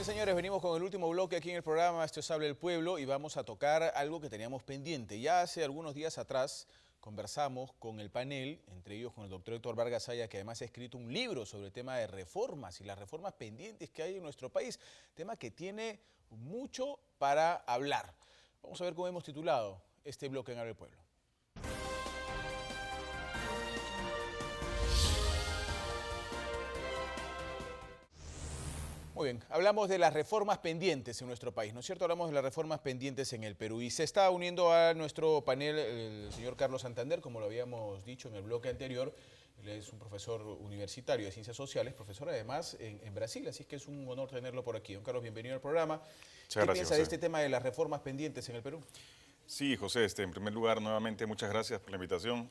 Sí, señores, venimos con el último bloque aquí en el programa Esto es Habla el Pueblo y vamos a tocar algo que teníamos pendiente. Ya hace algunos días atrás conversamos con el panel, entre ellos con el doctor Héctor Vargas Saya, que además ha escrito un libro sobre el tema de reformas y las reformas pendientes que hay en nuestro país, tema que tiene mucho para hablar. Vamos a ver cómo hemos titulado este bloque en Habla el Pueblo. Muy bien, hablamos de las reformas pendientes en nuestro país, ¿no es cierto? Hablamos de las reformas pendientes en el Perú y se está uniendo a nuestro panel el señor Carlos Santander, como lo habíamos dicho en el bloque anterior. Él es un profesor universitario de Ciencias Sociales, profesor además en Brasil, así que es un honor tenerlo por aquí. Don Carlos, bienvenido al programa. ¿Qué piensa de este tema de las reformas pendientes en el Perú? Sí, José, en primer lugar, nuevamente muchas gracias por la invitación.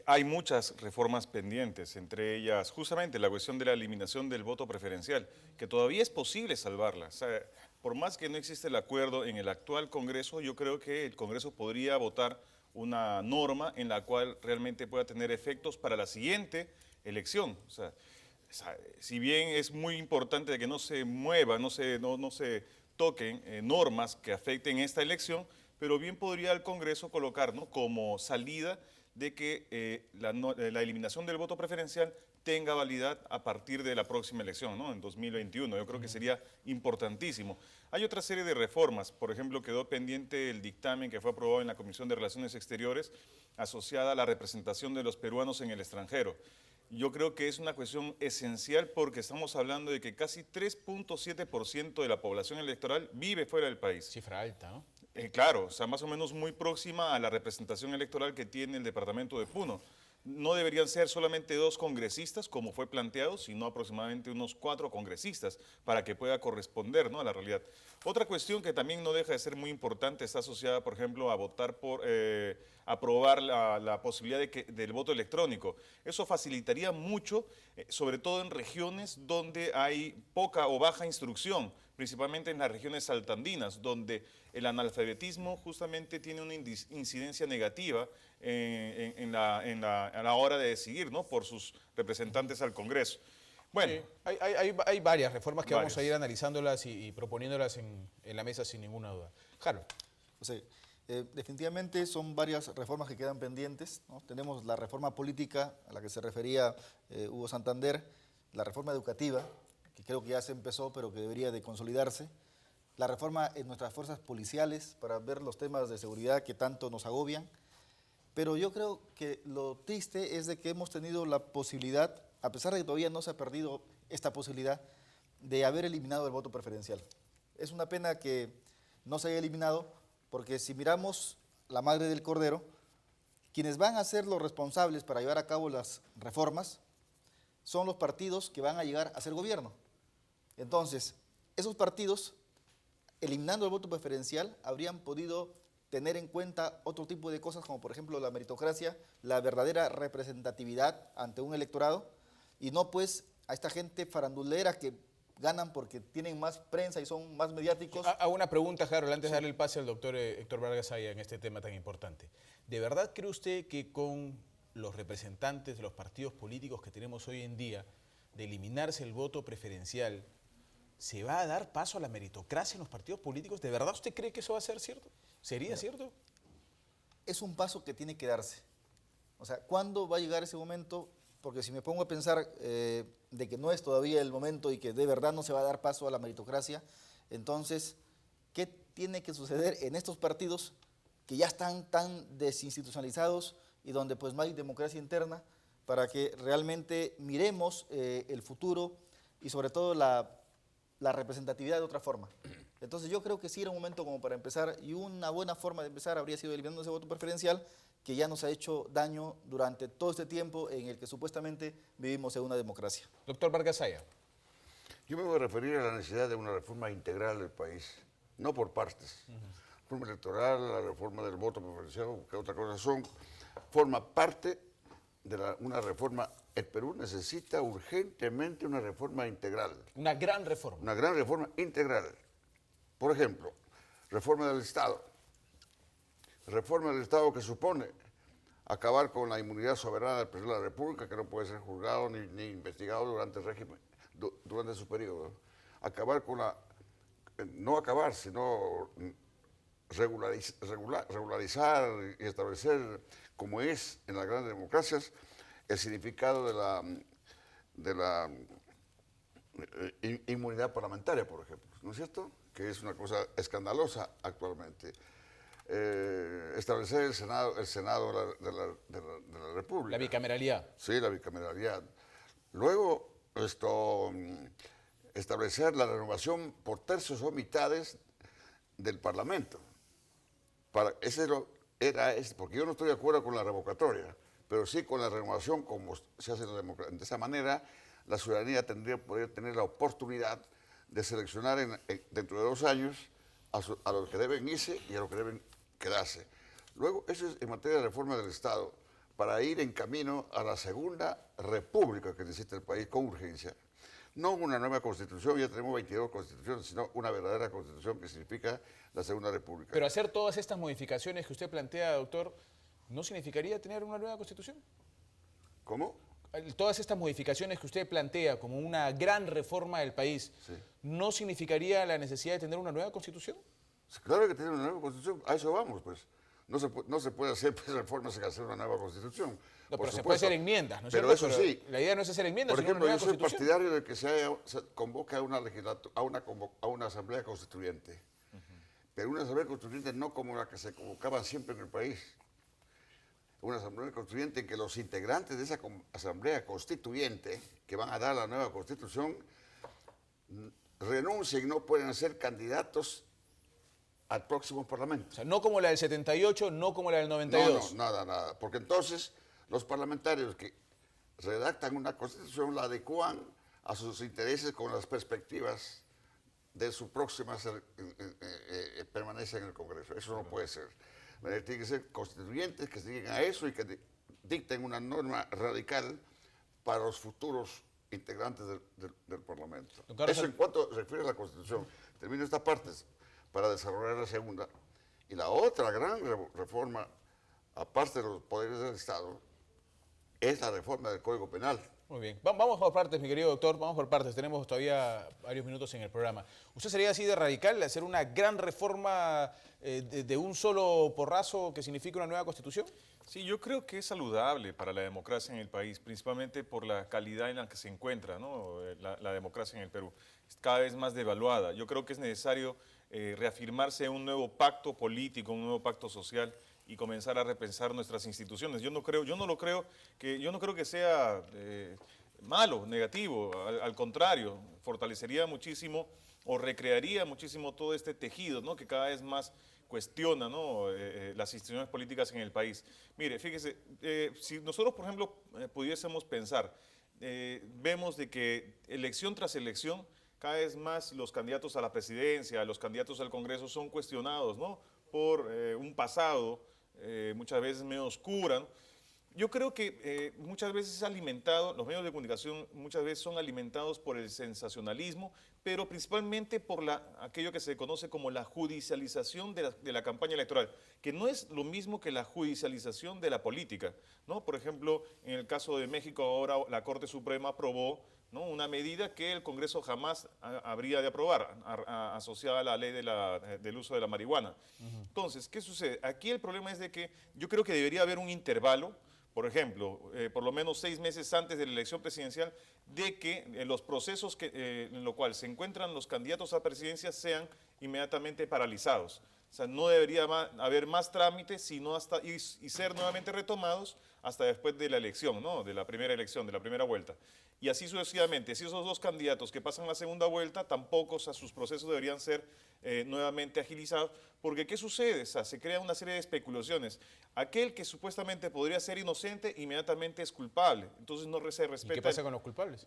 Hay muchas reformas pendientes, entre ellas justamente la cuestión de la eliminación del voto preferencial, que todavía es posible salvarla. O sea, por más que no existe el acuerdo en el actual Congreso, yo creo que el Congreso podría votar una norma en la cual realmente pueda tener efectos para la siguiente elección. O sea, si bien es muy importante que no se mueva, no se toquen normas que afecten esta elección, pero bien podría el Congreso colocar, ¿no?, como salida de que la eliminación del voto preferencial tenga validad a partir de la próxima elección, ¿no?, en 2021. Yo creo que sería importantísimo. Hay otra serie de reformas. Por ejemplo, quedó pendiente el dictamen que fue aprobado en la Comisión de Relaciones Exteriores asociada a la representación de los peruanos en el extranjero. Yo creo que es una cuestión esencial porque estamos hablando de que casi 3.7% de la población electoral vive fuera del país. Cifra alta, ¿no? Claro, o sea, más o menos muy próxima a la representación electoral que tiene el departamento de Puno. No deberían ser solamente 2 congresistas, como fue planteado, sino aproximadamente unos 4 congresistas, para que pueda corresponder, ¿no?, a la realidad. Otra cuestión que también no deja de ser muy importante está asociada, por ejemplo, a votar por aprobar la posibilidad del voto electrónico. Eso facilitaría mucho, sobre todo en regiones donde hay poca o baja instrucción, principalmente en las regiones altandinas, donde el analfabetismo justamente tiene una incidencia negativa a la hora de decidir, ¿no?, por sus representantes al Congreso. Bueno, sí, hay varias reformas que vamos a ir analizándolas y proponiéndolas en la mesa sin ninguna duda. Jaro. José, definitivamente son varias reformas que quedan pendientes, ¿no? Tenemos la reforma política a la que se refería Hugo Santander, la reforma educativa, que creo que ya se empezó pero que debería de consolidarse, la reforma en nuestras fuerzas policiales para ver los temas de seguridad que tanto nos agobian. Pero yo creo que lo triste es de que hemos tenido la posibilidad, a pesar de que todavía no se ha perdido esta posibilidad, de haber eliminado el voto preferencial. Es una pena que no se haya eliminado, porque si miramos la madre del cordero, quienes van a ser los responsables para llevar a cabo las reformas son los partidos que van a llegar a ser gobierno. Entonces, esos partidos, eliminando el voto preferencial, habrían podido tener en cuenta otro tipo de cosas, como por ejemplo la meritocracia, la verdadera representatividad ante un electorado, y no pues a esta gente farandulera que ganan porque tienen más prensa y son más mediáticos. Hago una pregunta, Harold, antes de darle el pase al doctor Héctor Vargas Saya en este tema tan importante. ¿De verdad cree usted que con los representantes de los partidos políticos que tenemos hoy en día, de eliminarse el voto preferencial, se va a dar paso a la meritocracia en los partidos políticos? ¿De verdad usted cree que eso va a ser cierto? ¿Sería cierto? Es un paso que tiene que darse. O sea, ¿cuándo va a llegar ese momento? Porque si me pongo a pensar de que no es todavía el momento y que de verdad no se va a dar paso a la meritocracia, entonces, ¿qué tiene que suceder en estos partidos que ya están tan desinstitucionalizados y donde pues no hay democracia interna, para que realmente miremos el futuro y sobre todo la representatividad de otra forma? Entonces yo creo que sí era un momento como para empezar, y una buena forma de empezar habría sido eliminando ese voto preferencial que ya nos ha hecho daño durante todo este tiempo en el que supuestamente vivimos en una democracia. Doctor Vargas Saya. Yo me voy a referir a la necesidad de una reforma integral del país, no por partes. Reforma electoral, la reforma del voto preferencial, que otra cosa forma parte de una reforma. El Perú necesita urgentemente una reforma integral. Una gran reforma. Una gran reforma integral. Por ejemplo, reforma del Estado. Reforma del Estado que supone acabar con la inmunidad soberana del presidente de la República, que no puede ser juzgado ni investigado durante el régimen, durante su periodo. Acabar con la no acabar, sino regularizar y establecer, como es en las grandes democracias, el significado de la inmunidad parlamentaria, por ejemplo, ¿no es cierto? Que es una cosa escandalosa actualmente. Establecer el Senado de la República. La bicameralidad. Sí, la bicameralidad. Luego, establecer la renovación por tercios o mitades del Parlamento. Porque yo no estoy de acuerdo con la revocatoria, pero sí con la renovación como se hace en la democracia. De esa manera, la ciudadanía podría tener la oportunidad de seleccionar dentro de 2 años a los que deben irse y a los que deben quedarse. Luego, eso es en materia de reforma del Estado, para ir en camino a la segunda república que necesita el país con urgencia. No una nueva constitución, ya tenemos 22 constituciones, sino una verdadera constitución que significa la segunda república. Pero hacer todas estas modificaciones que usted plantea, doctor, ¿no significaría tener una nueva constitución? ¿Cómo? Todas estas modificaciones que usted plantea como una gran reforma del país, Sí. ¿no significaría la necesidad de tener una nueva constitución? Claro que tiene una nueva constitución, a eso vamos, pues. No se puede hacer pues, reformas sin hacer una nueva constitución. No, por pero se supuesto. puede hacer enmiendas, ¿no es Pero cierto? eso sí. La idea no es hacer enmiendas, Por sino ejemplo, una yo nueva soy constitución. partidario de que se convoque a una asamblea constituyente. Pero una asamblea constituyente no como la que se convocaba siempre en el país. Una asamblea constituyente en que los integrantes de esa asamblea constituyente que van a dar la nueva constitución renuncien y no pueden ser candidatos al próximo Parlamento. O sea, no como la del 78, no como la del 92. No, nada. Porque entonces los parlamentarios que redactan una constitución la adecúan a sus intereses con las perspectivas de su próxima permanencia en el Congreso. Eso no puede ser. Tienen que ser constituyentes que se lleguen a eso y que dicten una norma radical para los futuros integrantes del Parlamento. Don Carlos, Eso en cuanto se refiere a la Constitución. Termino esta parte para desarrollar la segunda. Y la otra gran reforma, aparte de los poderes del Estado, es la reforma del Código Penal. Muy bien. Vamos por partes, mi querido doctor, vamos por partes. Tenemos todavía varios minutos en el programa. ¿Usted sería así de radical, de hacer una gran reforma de un solo porrazo que signifique una nueva constitución? Sí, yo creo que es saludable para la democracia en el país, principalmente por la calidad en la que se encuentra, ¿no? la democracia en el Perú. Es cada vez más devaluada. Yo creo que es necesario reafirmarse un nuevo pacto político, un nuevo pacto social y comenzar a repensar nuestras instituciones. Yo no creo que sea malo, negativo, al contrario, fortalecería muchísimo o recrearía muchísimo todo este tejido, ¿no? Que cada vez más cuestiona, ¿no? Las instituciones políticas en el país. Mire, fíjese, si nosotros, por ejemplo, pudiésemos pensar, vemos de que elección tras elección, cada vez más los candidatos a la presidencia, los candidatos al Congreso son cuestionados, ¿no? Por un pasado muchas veces medio oscuro, ¿no? Yo creo que muchas veces es alimentado, los medios de comunicación muchas veces son alimentados por el sensacionalismo, pero principalmente por aquello que se conoce como la judicialización de la campaña electoral, que no es lo mismo que la judicialización de la política, ¿no? Por ejemplo, en el caso de México ahora la Corte Suprema aprobó, ¿no? Una medida que el Congreso jamás habría de aprobar, asociada a la ley del uso de la marihuana. Entonces, ¿qué sucede? Aquí el problema es de que yo creo que debería haber un intervalo, por ejemplo, por lo menos 6 meses antes de la elección presidencial, de que los procesos en los cuales se encuentran los candidatos a presidencia sean inmediatamente paralizados. O sea, no debería haber más trámites sino y ser nuevamente retomados hasta después de la elección, ¿no? De la primera elección, de la primera vuelta. Y así sucesivamente. Si esos dos candidatos que pasan la segunda vuelta, tampoco, o sea, sus procesos deberían ser nuevamente agilizados. Porque, ¿qué sucede? O sea, se crea una serie de especulaciones. Aquel que supuestamente podría ser inocente, inmediatamente es culpable. Entonces no se respeta. ¿Y qué pasa con los culpables?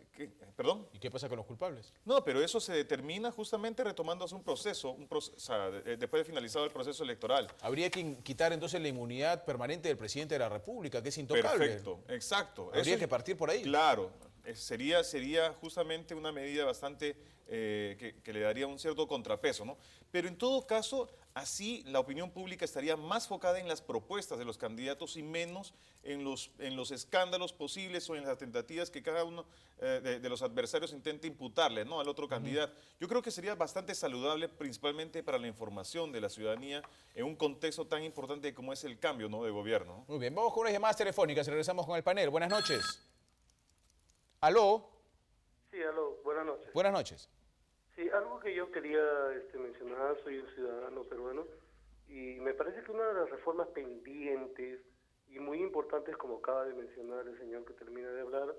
¿Perdón? ¿Y qué pasa con los culpables? No, pero eso se determina justamente retomándose un proceso, o sea, después de finalizado el proceso electoral. Habría que quitar entonces la inmunidad permanente del presidente de la República, que es intocable. Perfecto, exacto. Habría que partir por ahí. Claro. sería justamente una medida bastante que le daría un cierto contrapeso, ¿no? Pero en todo caso, así la opinión pública estaría más focada en las propuestas de los candidatos y menos en los escándalos posibles o en las tentativas que cada uno de los adversarios intente imputarle, ¿no?, al otro candidato. Yo creo que sería bastante saludable, principalmente para la información de la ciudadanía en un contexto tan importante como es el cambio, ¿no?, de gobierno, ¿no? Muy bien, vamos con unas llamadas telefónicas y regresamos con el panel. Buenas noches. ¿Aló? Sí, aló, buenas noches. Buenas noches. Sí, algo que yo quería mencionar, soy un ciudadano peruano, y me parece que una de las reformas pendientes y muy importantes, como acaba de mencionar el señor que termina de hablar,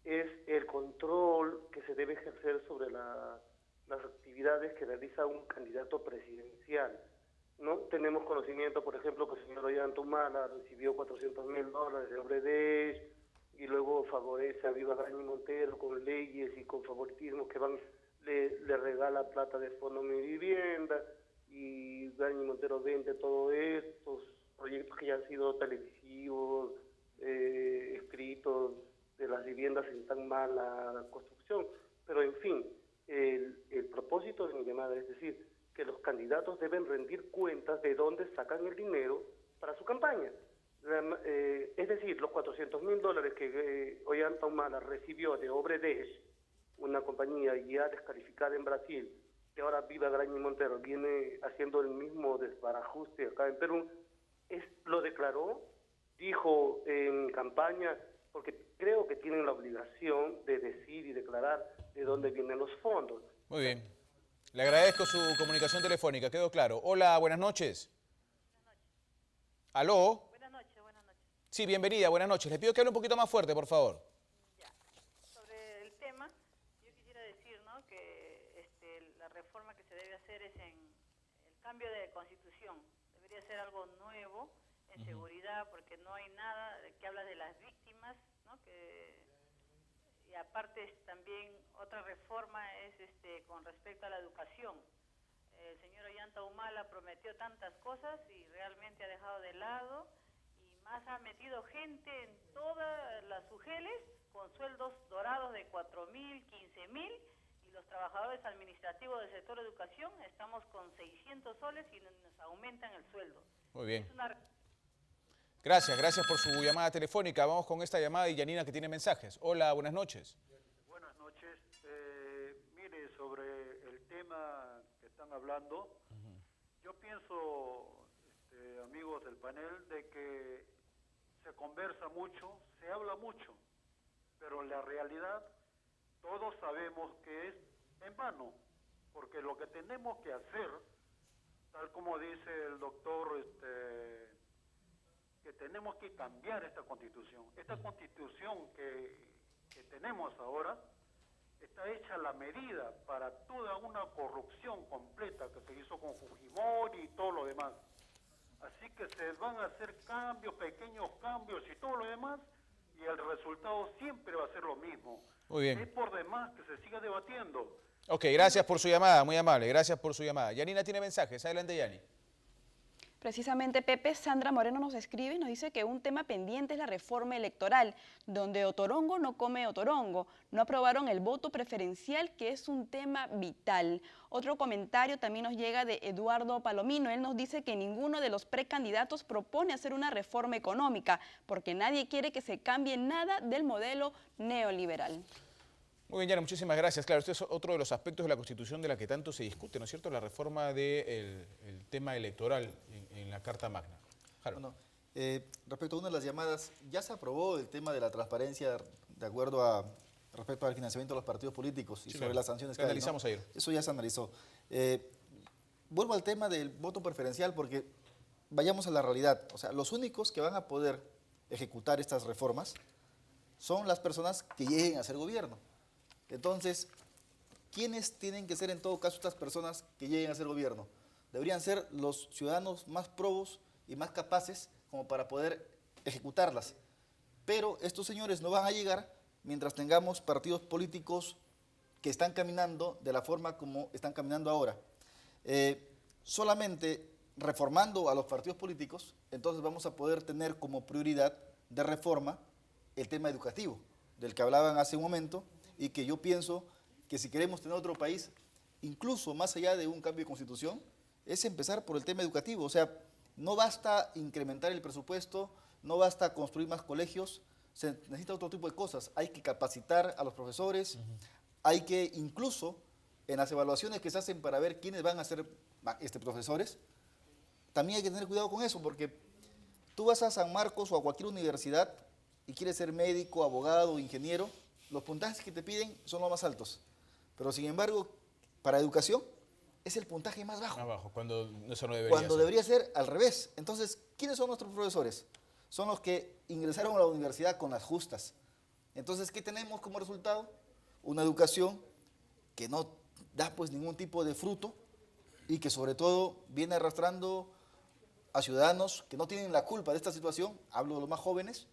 es el control que se debe ejercer sobre las actividades que realiza un candidato presidencial, ¿no? Tenemos conocimiento, por ejemplo, que el señor Ollanta Humala recibió $400.000 de Obredesh, y luego favorece a Viva Graña y Montero con leyes y con favoritismos que le regala plata de Fondo Mi Vivienda, y Graña y Montero vende todos estos proyectos que ya han sido televisivos, escritos, de las viviendas en tan mala construcción. Pero en fin, el propósito de mi llamada es decir, que los candidatos deben rendir cuentas de dónde sacan el dinero para su campaña. Es decir, los $400.000 que Ollanta Humala recibió de Obredesh, una compañía ya descalificada en Brasil, que ahora Viva Graña y Montero viene haciendo el mismo desbarajuste acá en Perú, lo declaró, dijo en campaña, porque creo que tienen la obligación de decir y declarar de dónde vienen los fondos. Muy bien. Le agradezco su comunicación telefónica, quedó claro. Hola, buenas noches. ¿Aló? Buenas noches, buenas noches. Sí, bienvenida, buenas noches. Le pido que hable un poquito más fuerte, por favor. Ya. Sobre el tema, yo quisiera decir, ¿no?, que la reforma que se debe hacer es en el cambio de constitución. Debería ser algo nuevo en seguridad, porque no hay nada que habla de las víctimas, ¿no? Y aparte también otra reforma es con respecto a la educación. El señor Ollanta Humala prometió tantas cosas y realmente ha dejado de lado, y más ha metido gente en todas las UGELes con sueldos dorados de 4.000, 15.000, y los trabajadores administrativos del sector educación estamos con 600 soles y nos aumentan el sueldo. Muy bien. Es una... Gracias por su llamada telefónica. Vamos con esta llamada y Yanina, que tiene mensajes. Hola, buenas noches. Buenas noches. Mire, sobre el tema que están hablando, yo pienso, amigos del panel, de que se conversa mucho, se habla mucho, pero la realidad todos sabemos que es en vano, porque lo que tenemos que hacer, tal como dice el doctor, que tenemos que cambiar esta constitución. Esta constitución que tenemos ahora está hecha a la medida para toda una corrupción completa que se hizo con Fujimori y todo lo demás. Así que se van a hacer cambios, pequeños cambios y todo lo demás, y el resultado siempre va a ser lo mismo. Muy bien. Es por demás que se siga debatiendo. Ok, gracias por su llamada, muy amable. Gracias por su llamada. Yanina tiene mensajes. Adelante, Yani. Precisamente, Pepe, Sandra Moreno nos escribe y nos dice que un tema pendiente es la reforma electoral, donde Otorongo no come Otorongo. No aprobaron el voto preferencial, que es un tema vital. Otro comentario también nos llega de Eduardo Palomino. Él nos dice que ninguno de los precandidatos propone hacer una reforma económica, porque nadie quiere que se cambie nada del modelo neoliberal. Muy bien, Yana, muchísimas gracias. Claro, este es otro de los aspectos de la Constitución de la que tanto se discute, ¿no es cierto? La reforma del tema electoral en la Carta Magna. Bueno, respecto a una de las llamadas, ya se aprobó el tema de la transparencia de acuerdo a respecto al financiamiento de los partidos políticos y Sí, sobre claro. las sanciones que Lo hay, ¿no? analizamos ayer. Eso ya se analizó. Vuelvo al tema del voto preferencial porque vayamos a la realidad. O sea, los únicos que van a poder ejecutar estas reformas son las personas que lleguen a ser gobierno. Entonces, ¿quiénes tienen que ser en todo caso estas personas que lleguen a ser gobierno? Deberían ser los ciudadanos más probos y más capaces como para poder ejecutarlas. Pero estos señores no van a llegar mientras tengamos partidos políticos que están caminando de la forma como están caminando ahora. Solamente reformando a los partidos políticos, entonces vamos a poder tener como prioridad de reforma el tema educativo, del que hablaban hace un momento y que yo pienso que si queremos tener otro país, incluso más allá de un cambio de constitución, es empezar por el tema educativo. O sea, no basta incrementar el presupuesto, no basta construir más colegios, se necesita otro tipo de cosas. Hay que capacitar a los profesores, hay que incluso en las evaluaciones que se hacen para ver quiénes van a ser profesores, también hay que tener cuidado con eso, porque tú vas a San Marcos o a cualquier universidad y quieres ser médico, abogado, ingeniero, los puntajes que te piden son los más altos. Pero sin embargo, para educación es el puntaje más bajo. Abajo, cuando eso no debería Cuando ser. debería ser al revés. Entonces, ¿quiénes son nuestros profesores? Son los que ingresaron a la universidad con las justas. Entonces, ¿qué tenemos como resultado? Una educación que no da pues ningún tipo de fruto y que sobre todo viene arrastrando a ciudadanos que no tienen la culpa de esta situación, hablo de los más jóvenes,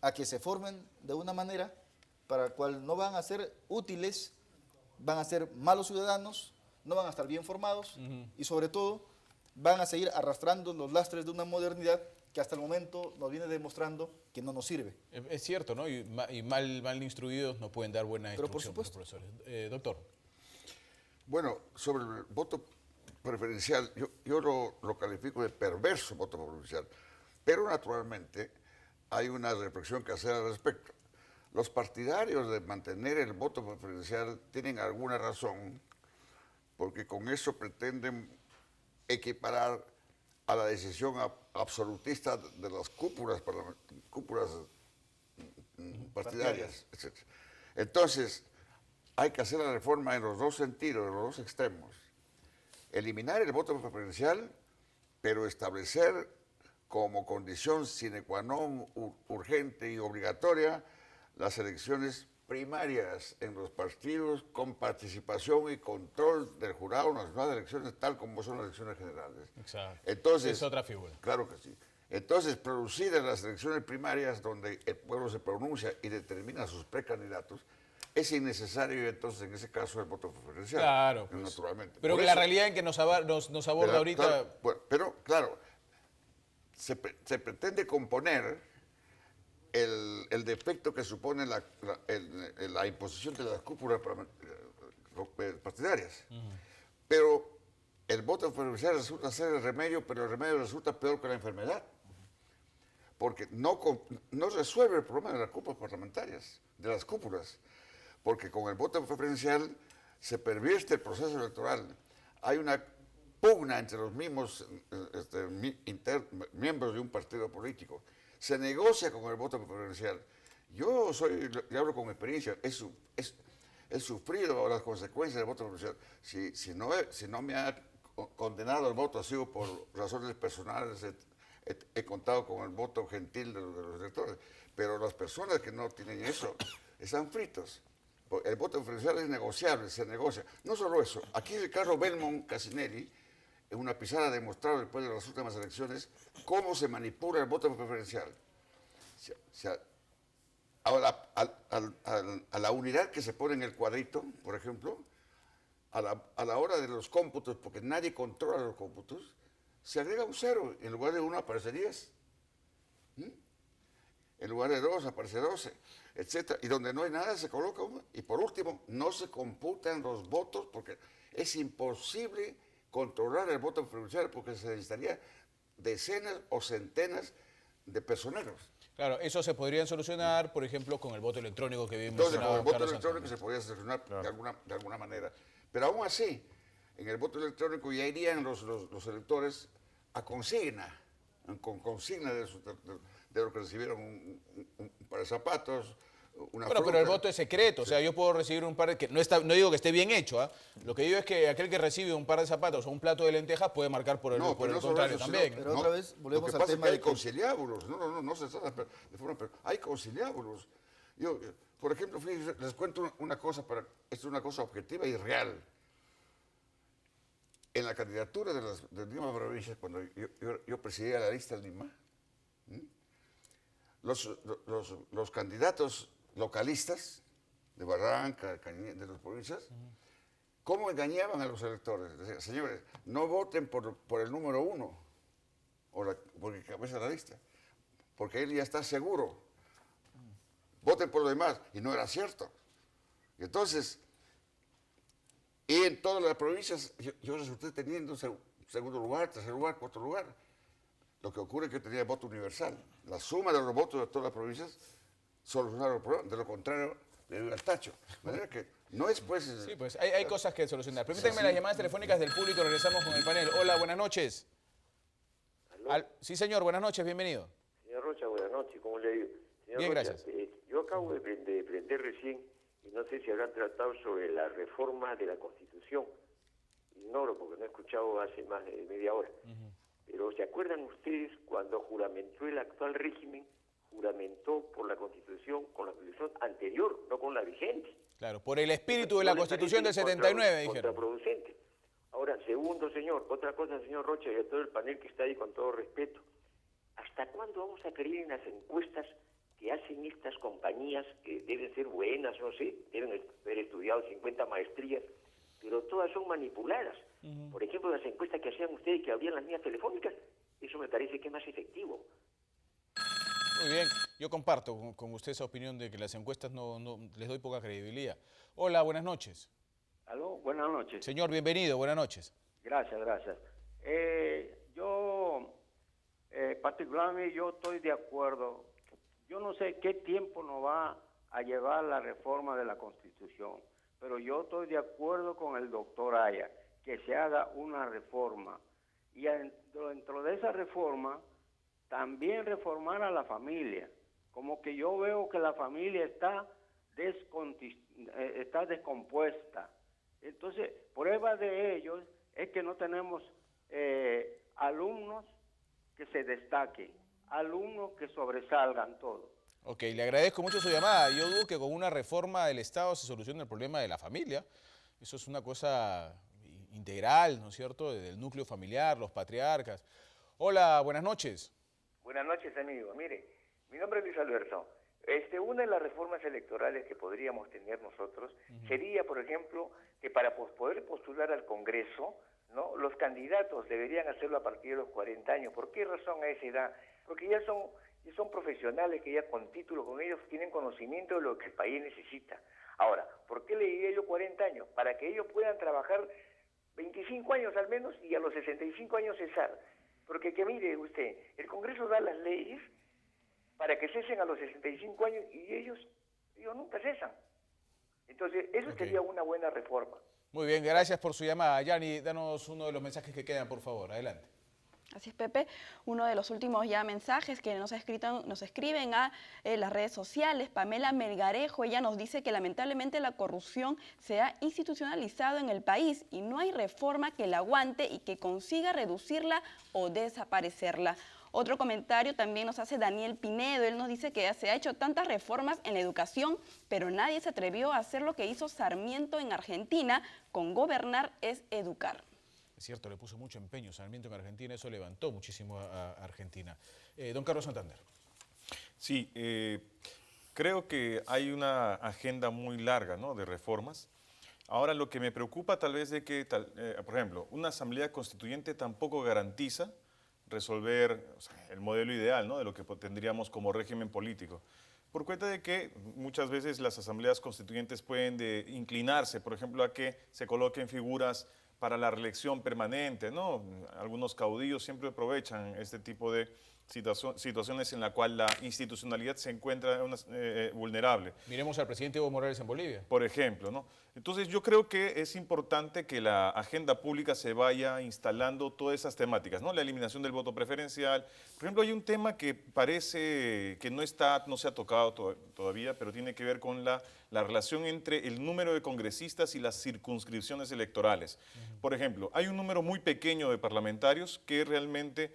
a que se formen de una manera para la cual no van a ser útiles, van a ser malos ciudadanos, no van a estar bien formados y sobre todo van a seguir arrastrando los lastres de una modernidad que hasta el momento nos viene demostrando que no nos sirve. Es cierto, ¿no? Y mal instruidos no pueden dar buena Pero por instrucción supuesto. los profesores. Doctor. Bueno, sobre el voto preferencial, yo lo califico de perverso voto preferencial, pero naturalmente hay una reflexión que hacer al respecto. Los partidarios de mantener el voto preferencial tienen alguna razón, porque con eso pretenden equiparar a la decisión absolutista de las cúpulas partidarias, etc. Entonces, hay que hacer la reforma en los dos sentidos, en los dos extremos. Eliminar el voto preferencial, pero establecer como condición sine qua non urgente y obligatoria las elecciones primarias en los partidos con participación y control del jurado nacional de elecciones, tal como son las elecciones generales. Exacto. Entonces, Es otra figura. Claro que sí. Entonces, producir en las elecciones primarias donde el pueblo se pronuncia y determina a sus precandidatos, es innecesario entonces en ese caso el voto preferencial. Claro, pues. Naturalmente. Pero Por la eso, realidad en que nos aborda pero, ahorita... claro, bueno, pero claro, se pretende componer el defecto que supone la imposición de las cúpulas partidarias. Pero el voto preferencial resulta ser el remedio, pero el remedio resulta peor que la enfermedad. Porque no resuelve el problema de las cúpulas parlamentarias, de las cúpulas. Porque con el voto preferencial se pervierte el proceso electoral. Hay una pugna entre los mismos miembros de un partido político. Se negocia con el voto preferencial. Yo hablo con experiencia, he sufrido las consecuencias del voto preferencial. Si no me ha condenado el voto, ha sido por razones personales, he contado con el voto gentil de los electores. Pero las personas que no tienen eso están fritos. El voto preferencial es negociable, se negocia. No solo eso, aquí Ricardo Belmont Casinelli, en una pizarra, ha demostrado después de las últimas elecciones cómo se manipula el voto preferencial. A la unidad que se pone en el cuadrito, por ejemplo, a la hora de los cómputos, porque nadie controla los cómputos, se agrega un 0, en lugar de 1 aparece 10. En lugar de 2 aparece 12, etc. Y donde no hay nada se coloca 1. Y por último, no se computan los votos porque es imposible controlar el voto preferencial porque se necesitaría decenas o centenas de personeros. Claro, eso se podría solucionar, por ejemplo, con el voto electrónico que vimos. Entonces, con el voto electrónico se podría solucionar de alguna manera. Pero aún así, en el voto electrónico ya irían los electores a consigna, con consigna de lo que recibieron un par de zapatos, una fruta. Pero el voto es secreto, o sea, yo puedo recibir un par de... que no digo que esté bien hecho, ¿ah? Lo que digo es que aquel que recibe un par de zapatos o un plato de lentejas puede marcar por el contrario también. Pero otra vez volvemos al tema Lo que pasa es que hay de conciliábulos, no se trata de forma... Pero hay conciliábulos. Yo, por ejemplo, les cuento una cosa, esto es una cosa objetiva y real. En la candidatura de Lima Provincias, cuando yo presidía la lista de Lima, los candidatos localistas de Barranca, de las provincias, ¿cómo engañaban a los electores? Decían, señores, no voten por el número 1, porque cabeza de la lista, porque él ya está seguro. voten por lo demás. Y no era cierto. Y entonces, y en todas las provincias, yo resulté teniendo segundo lugar, tercer lugar, cuarto lugar. Lo que ocurre es que yo tenía voto universal. La suma de los votos de todas las provincias solucionaron el problema. De lo contrario, me iba al tacho. De manera que no es pues... Sí, pues hay cosas que solucionar. Permítanme las llamadas telefónicas del público, regresamos con el panel. Hola, buenas noches. Sí, señor, buenas noches, bienvenido. Señor Rocha, buenas noches, ¿cómo le digo? Señor Bien, Rocha, gracias. Yo acabo de prender recién, y no sé si habrán tratado sobre la reforma de la Constitución. Ignoro, porque no he escuchado hace más de media hora. Pero ¿se acuerdan ustedes cuando juramentó el actual régimen? Juramentó por la Constitución, con la Constitución anterior, no con la vigente. Claro, por el espíritu de la Constitución del 79, dijeron. Contraproducente. Ahora, segundo, señor, otra cosa, señor Rocha, y a todo el panel que está ahí, con todo respeto. ¿Hasta cuándo vamos a creer en las encuestas que hacen estas compañías, que deben ser buenas, no sé, deben haber estudiado 50 maestrías, pero todas son manipuladas? Por ejemplo, las encuestas que hacían ustedes, que abrían las líneas telefónicas, eso me parece que es más efectivo. Muy bien, yo comparto con usted esa opinión de que las encuestas no les doy poca credibilidad. Hola, buenas noches. Aló, buenas noches. Señor, bienvenido, buenas noches. Gracias, gracias. Particularmente yo estoy de acuerdo. Yo no sé qué tiempo nos va a llevar la reforma de la Constitución, pero yo estoy de acuerdo con el doctor Aya, que se haga una reforma. Y dentro de esa reforma, también reformar a la familia. Como que yo veo que la familia está descompuesta. Entonces, prueba de ello es que no tenemos alumnos que se destaquen, alumnos que sobresalgan todo. Ok, le agradezco mucho su llamada. Yo dudo que con una reforma del Estado se solucione el problema de la familia. Eso es una cosa integral, ¿no es cierto?, del núcleo familiar, los patriarcas. Hola, buenas noches. Buenas noches, amigo. Mire, mi nombre es Luis Alberto. Una de las reformas electorales que podríamos tener nosotros sería, por ejemplo, que para poder postular al Congreso, ¿no?, los candidatos deberían hacerlo a partir de los 40 años. ¿Por qué razón a esa edad? Porque ya son profesionales que ya con título, con ellos tienen conocimiento de lo que el país necesita. Ahora, ¿por qué le diría yo 40 años? Para que ellos puedan trabajar 25 años al menos y a los 65 años cesar. Porque que mire usted, el Congreso da las leyes para que cesen a los 65 años y ellos nunca cesan. Entonces, eso sería una buena reforma. Muy bien, gracias por su llamada. Yani, danos uno de los mensajes que quedan, por favor. Adelante. Así es, Pepe. Uno de los últimos ya mensajes que nos escriben a las redes sociales. Pamela Melgarejo, ella nos dice que lamentablemente la corrupción se ha institucionalizado en el país y no hay reforma que la aguante y que consiga reducirla o desaparecerla. Otro comentario también nos hace Daniel Pinedo. Él nos dice que se ha hecho tantas reformas en la educación, pero nadie se atrevió a hacer lo que hizo Sarmiento en Argentina. Con gobernar es educar. Es cierto, le puso mucho empeño Sarmiento en Argentina, eso levantó muchísimo a Argentina. Don Carlos Santander. Sí, creo que hay una agenda muy larga, ¿no?, de reformas. Ahora, lo que me preocupa tal vez es que, por ejemplo, una asamblea constituyente tampoco garantiza resolver el modelo ideal, ¿no?, de lo que tendríamos como régimen político. Por cuenta de que muchas veces las asambleas constituyentes pueden inclinarse, por ejemplo, a que se coloquen figuras para la reelección permanente, ¿no? Algunos caudillos siempre aprovechan este tipo de situaciones en la cual la institucionalidad se encuentra vulnerable. Miremos al presidente Evo Morales en Bolivia. Por ejemplo, ¿no? Entonces yo creo que es importante que la agenda pública se vaya instalando todas esas temáticas, ¿no? La eliminación del voto preferencial. Por ejemplo, hay un tema que parece que no se ha tocado todavía, pero tiene que ver con la relación entre el número de congresistas y las circunscripciones electorales. Por ejemplo, hay un número muy pequeño de parlamentarios que realmente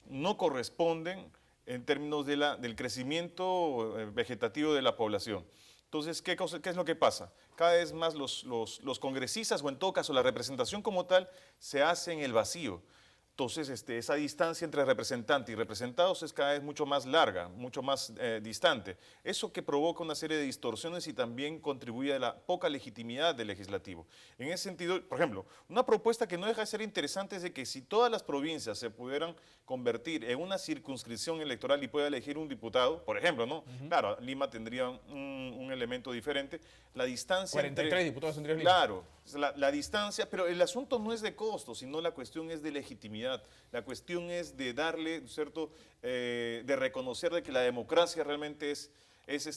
no corresponden en términos del crecimiento vegetativo de la población. Entonces, ¿qué es lo que pasa? Cada vez más los congresistas, o en todo caso la representación como tal, se hace en el vacío. Entonces, esa distancia entre representante y representados es cada vez mucho más larga, mucho más distante. Eso que provoca una serie de distorsiones y también contribuye a la poca legitimidad del legislativo. En ese sentido, por ejemplo, una propuesta que no deja de ser interesante es de que si todas las provincias se pudieran convertir en una circunscripción electoral y pueda elegir un diputado, por ejemplo, ¿no? Claro, Lima tendría un elemento diferente. La distancia 43 diputados tendría Lima. Claro, la distancia, pero el asunto no es de costo, sino la cuestión es de legitimidad. La cuestión es de darle, ¿cierto?, de reconocer de que la democracia realmente es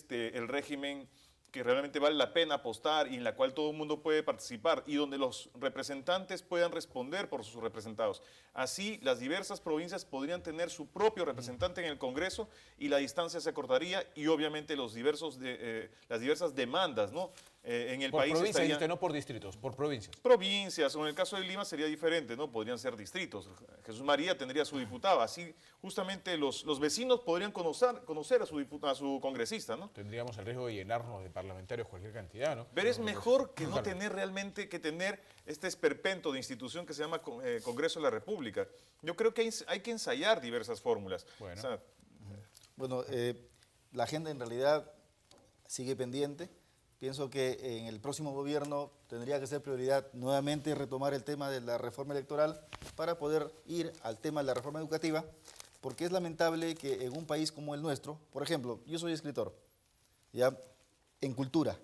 el régimen que realmente vale la pena apostar y en la cual todo el mundo puede participar y donde los representantes puedan responder por sus representados. Así, las diversas provincias podrían tener su propio representante en el Congreso y la distancia se acortaría y obviamente las diversas demandas, ¿no? En el por país provincias, estarían, no por distritos, por provincias. Provincias, o en el caso de Lima sería diferente, ¿no? Podrían ser distritos. Jesús María tendría su diputado, así justamente los vecinos podrían conocer a su congresista, ¿no? Tendríamos el riesgo de llenarnos de parlamentarios cualquier cantidad, ¿no? Pero es mejor que no tener realmente que tener este esperpento de institución que se llama Congreso de la República. Yo creo que hay que ensayar diversas fórmulas. Bueno, O sea, la agenda en realidad sigue pendiente. Pienso que en el próximo gobierno tendría que ser prioridad nuevamente retomar el tema de la reforma electoral para poder ir al tema de la reforma educativa, porque es lamentable que en un país como el nuestro, por ejemplo, yo soy escritor, ya en cultura,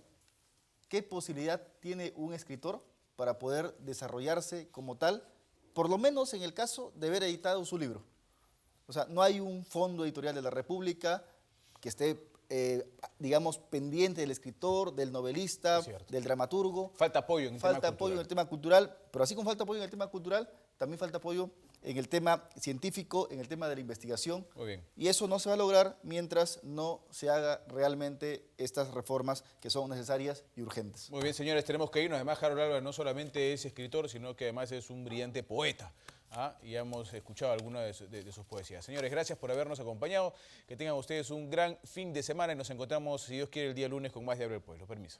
¿qué posibilidad tiene un escritor para poder desarrollarse como tal, por lo menos en el caso de haber editado su libro? O sea, no hay un fondo editorial de la República que esté digamos, pendiente del escritor, del novelista, del dramaturgo. Falta apoyo en el tema cultural. Falta apoyo en el tema cultural, pero así como falta apoyo en el tema cultural, también falta apoyo en el tema científico, en el tema de la investigación. Muy bien. Y eso no se va a lograr mientras no se haga realmente estas reformas que son necesarias y urgentes. Muy bien, señores, tenemos que irnos. Además, Harold Álvarez no solamente es escritor, sino que además es un brillante poeta. Y ya hemos escuchado algunas de sus poesías. Señores, gracias por habernos acompañado. Que tengan ustedes un gran fin de semana y nos encontramos, si Dios quiere, el día lunes con más de Abre el Pueblo. Permiso.